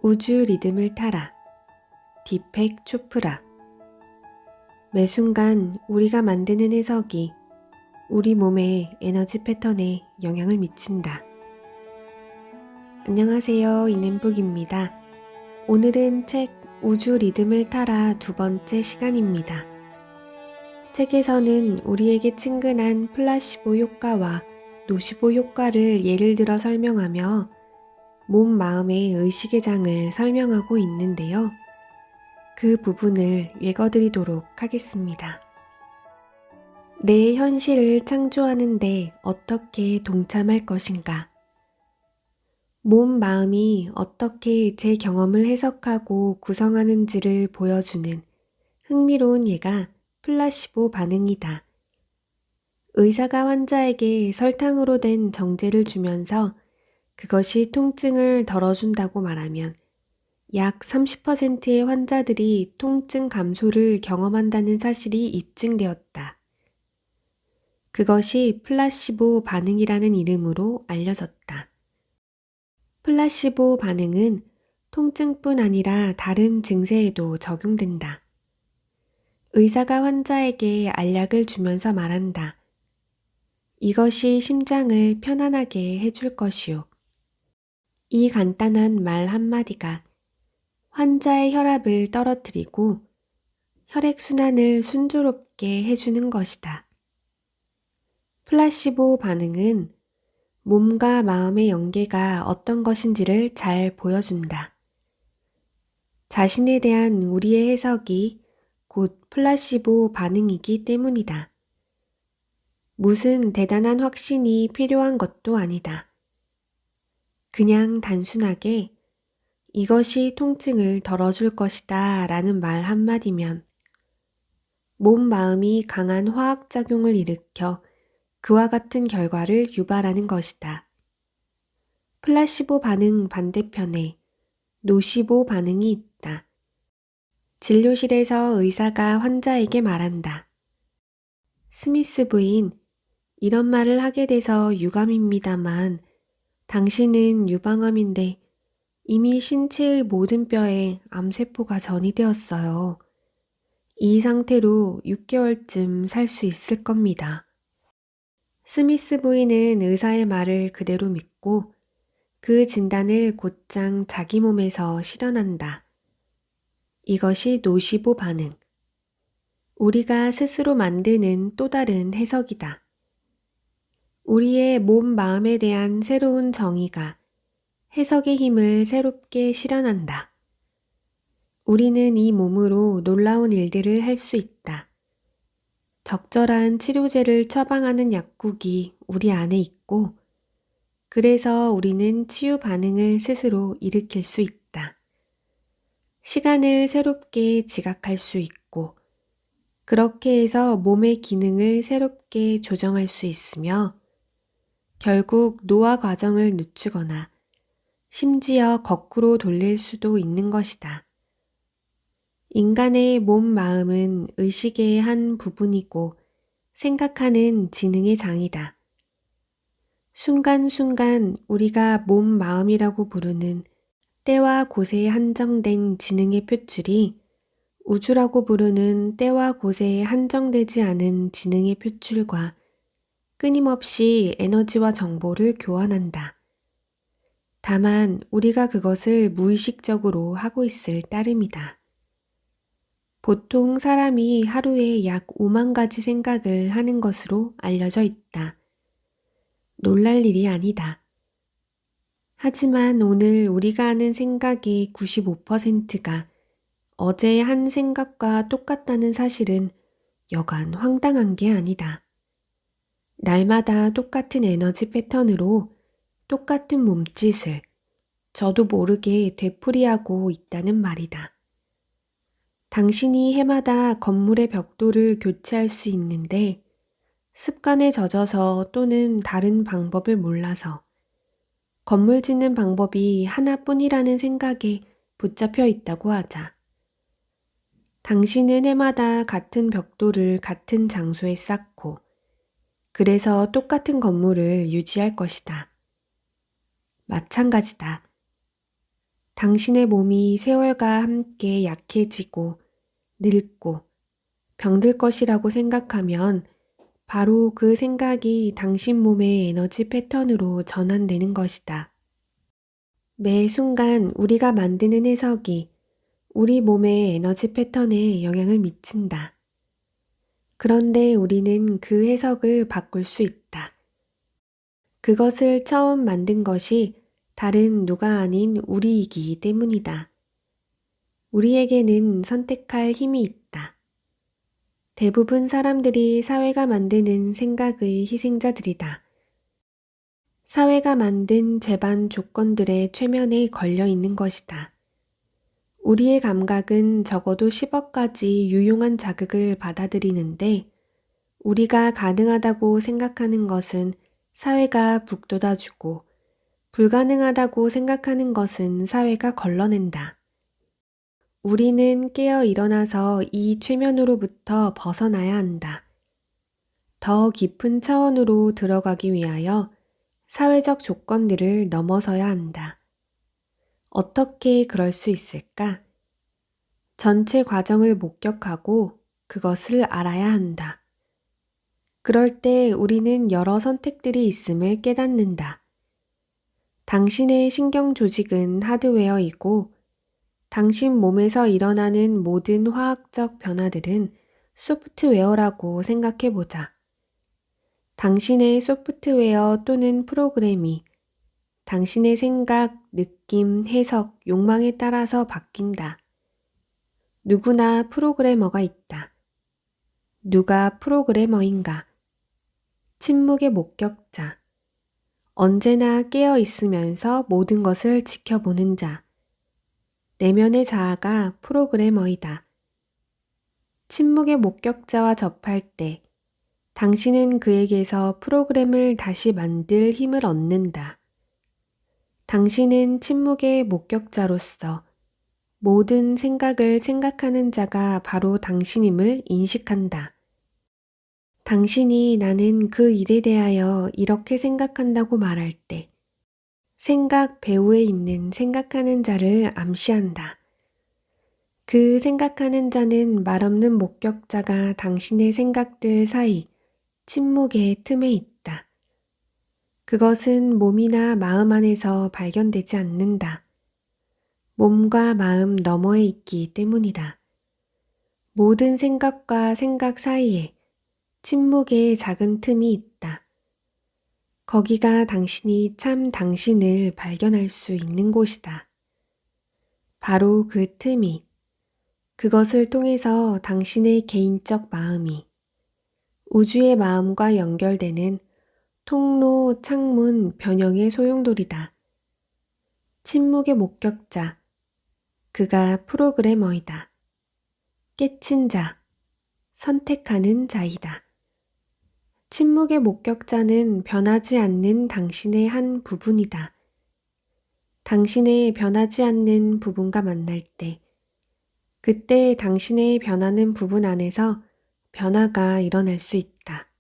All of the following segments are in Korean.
우주 리듬을 타라. 디펙 초프라. 매 순간 우리가 만드는 해석이 우리 몸의 에너지 패턴에 영향을 미친다. 안녕하세요. 이nem북입니다. 오늘은 책 우주 리듬을 타라 두 번째 시간입니다. 책에서는 우리에게 친근한 플라시보 효과와 노시보 효과를 예를 들어 설명하며 몸, 마음의 의식의 장을 설명하고 있는데요. 그 부분을 읽어드리도록 하겠습니다. 내 현실을 창조하는데 어떻게 동참할 것인가? 몸, 마음이 어떻게 제 경험을 해석하고 구성하는지를 보여주는 흥미로운 예가 플라시보 반응이다. 의사가 환자에게 설탕으로 된 정제를 주면서 그것이 통증을 덜어준다고 말하면 약 30%의 환자들이 통증 감소를 경험한다는 사실이 입증되었다. 그것이 플라시보 반응이라는 이름으로 알려졌다. 플라시보 반응은 통증뿐 아니라 다른 증세에도 적용된다. 의사가 환자에게 알약을 주면서 말한다. 이것이 심장을 편안하게 해줄 것이요. 이 간단한 말 한마디가 환자의 혈압을 떨어뜨리고 혈액순환을 순조롭게 해주는 것이다. 플라시보 반응은 몸과 마음의 연계가 어떤 것인지를 잘 보여준다. 자신에 대한 우리의 해석이 곧 플라시보 반응이기 때문이다. 무슨 대단한 확신이 필요한 것도 아니다. 그냥 단순하게 이것이 통증을 덜어줄 것이다 라는 말 한마디면 몸, 마음이 강한 화학작용을 일으켜 그와 같은 결과를 유발하는 것이다. 플라시보 반응 반대편에 노시보 반응이 있다. 진료실에서 의사가 환자에게 말한다. 스미스 부인, 이런 말을 하게 돼서 유감입니다만 당신은 유방암인데 이미 신체의 모든 뼈에 암세포가 전이되었어요. 이 상태로 6개월쯤 살 수 있을 겁니다. 스미스 부인은 의사의 말을 그대로 믿고 그 진단을 곧장 자기 몸에서 실현한다. 이것이 노시보 반응. 우리가 스스로 만드는 또 다른 해석이다. 우리의 몸, 마음에 대한 새로운 정의가 해석의 힘을 새롭게 실현한다. 우리는 이 몸으로 놀라운 일들을 할 수 있다. 적절한 치료제를 처방하는 약국이 우리 안에 있고, 그래서 우리는 치유 반응을 스스로 일으킬 수 있다. 시간을 새롭게 지각할 수 있고, 그렇게 해서 몸의 기능을 새롭게 조정할 수 있으며, 결국 노화 과정을 늦추거나 심지어 거꾸로 돌릴 수도 있는 것이다. 인간의 몸, 마음은 의식의 한 부분이고 생각하는 지능의 장이다. 순간순간 우리가 몸, 마음이라고 부르는 때와 곳에 한정된 지능의 표출이 우주라고 부르는 때와 곳에 한정되지 않은 지능의 표출과 끊임없이 에너지와 정보를 교환한다. 다만 우리가 그것을 무의식적으로 하고 있을 따름이다. 보통 사람이 하루에 약 5만 가지 생각을 하는 것으로 알려져 있다. 놀랄 일이 아니다. 하지만 오늘 우리가 하는 생각의 95%가 어제의 한 생각과 똑같다는 사실은 여간 황당한 게 아니다. 날마다 똑같은 에너지 패턴으로 똑같은 몸짓을 저도 모르게 되풀이하고 있다는 말이다. 당신이 해마다 건물의 벽돌을 교체할 수 있는데 습관에 젖어서 또는 다른 방법을 몰라서 건물 짓는 방법이 하나뿐이라는 생각에 붙잡혀 있다고 하자. 당신은 해마다 같은 벽돌을 같은 장소에 쌓고 그래서 똑같은 건물을 유지할 것이다. 마찬가지다. 당신의 몸이 세월과 함께 약해지고 늙고 병들 것이라고 생각하면 바로 그 생각이 당신 몸의 에너지 패턴으로 전환되는 것이다. 매 순간 우리가 만드는 해석이 우리 몸의 에너지 패턴에 영향을 미친다. 그런데 우리는 그 해석을 바꿀 수 있다. 그것을 처음 만든 것이 다른 누가 아닌 우리이기 때문이다. 우리에게는 선택할 힘이 있다. 대부분 사람들이 사회가 만드는 생각의 희생자들이다. 사회가 만든 제반 조건들의 최면에 걸려 있는 것이다. 우리의 감각은 적어도 10억 가지 유용한 자극을 받아들이는데 우리가 가능하다고 생각하는 것은 사회가 북돋아주고 불가능하다고 생각하는 것은 사회가 걸러낸다. 우리는 깨어 일어나서 이 최면으로부터 벗어나야 한다. 더 깊은 차원으로 들어가기 위하여 사회적 조건들을 넘어서야 한다. 어떻게 그럴 수 있을까? 전체 과정을 목격하고 그것을 알아야 한다. 그럴 때 우리는 여러 선택들이 있음을 깨닫는다. 당신의 신경 조직은 하드웨어이고 당신 몸에서 일어나는 모든 화학적 변화들은 소프트웨어라고 생각해 보자. 당신의 소프트웨어 또는 프로그램이 당신의 생각, 느낌, 해석, 욕망에 따라서 바뀐다. 누구나 프로그래머가 있다. 누가 프로그래머인가? 침묵의 목격자. 언제나 깨어 있으면서 모든 것을 지켜보는 자. 내면의 자아가 프로그래머이다. 침묵의 목격자와 접할 때 당신은 그에게서 프로그램을 다시 만들 힘을 얻는다. 당신은 침묵의 목격자로서 모든 생각을 생각하는 자가 바로 당신임을 인식한다. 당신이 나는 그 일에 대하여 이렇게 생각한다고 말할 때 생각 배후에 있는 생각하는 자를 암시한다. 그 생각하는 자는 말없는 목격자가 당신의 생각들 사이 침묵의 틈에 있다. 그것은 몸이나 마음 안에서 발견되지 않는다. 몸과 마음 너머에 있기 때문이다. 모든 생각과 생각 사이에 침묵의 작은 틈이 있다. 거기가 당신이 참 당신을 발견할 수 있는 곳이다. 바로 그 틈이, 그것을 통해서 당신의 개인적 마음이 우주의 마음과 연결되는 통로, 창문, 변형의 소용돌이다. 침묵의 목격자, 그가 프로그래머이다. 깨친 자, 선택하는 자이다. 침묵의 목격자는 변하지 않는 당신의 한 부분이다. 당신의 변하지 않는 부분과 만날 때, 그때 당신의 변하는 부분 안에서 변화가 일어날 수 있다.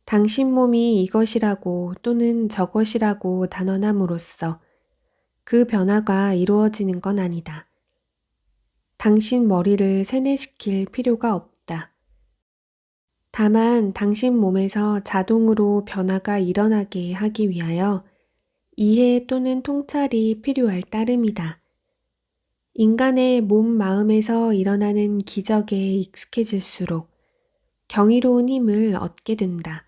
당신 몸이 이것이라고 또는 저것이라고 단언함으로써 그 변화가 이루어지는 건 아니다. 당신 머리를 세뇌시킬 필요가 없다. 다만 당신 몸에서 자동으로 변화가 일어나게 하기 위하여 이해 또는 통찰이 필요할 따름이다. 인간의 몸 마음에서 일어나는 기적에 익숙해질수록 경이로운 힘을 얻게 된다.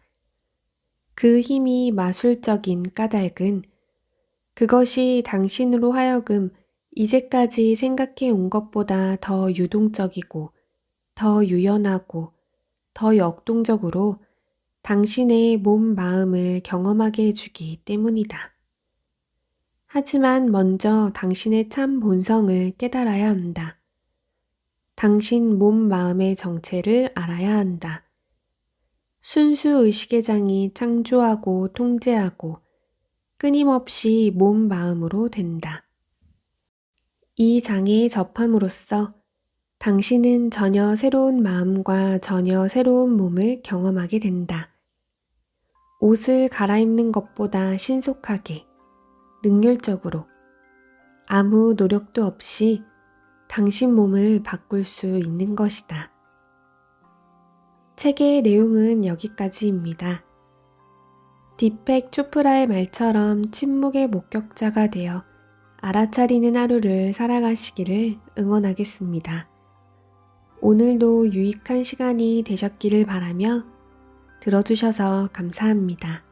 그 힘이 마술적인 까닭은 그것이 당신으로 하여금 이제까지 생각해 온 것보다 더 유동적이고 더 유연하고 더 역동적으로 당신의 몸 마음을 경험하게 해주기 때문이다. 하지만 먼저 당신의 참 본성을 깨달아야 한다. 당신 몸 마음의 정체를 알아야 한다. 순수 의식의 장이 창조하고 통제하고 끊임없이 몸 마음으로 된다. 이 장에 접함으로써 당신은 전혀 새로운 마음과 전혀 새로운 몸을 경험하게 된다. 옷을 갈아입는 것보다 신속하게, 능률적으로, 아무 노력도 없이 당신 몸을 바꿀 수 있는 것이다. 책의 내용은 여기까지입니다. 디펙 초프라의 말처럼 침묵의 목격자가 되어 알아차리는 하루를 살아가시기를 응원하겠습니다. 오늘도 유익한 시간이 되셨기를 바라며 들어주셔서 감사합니다.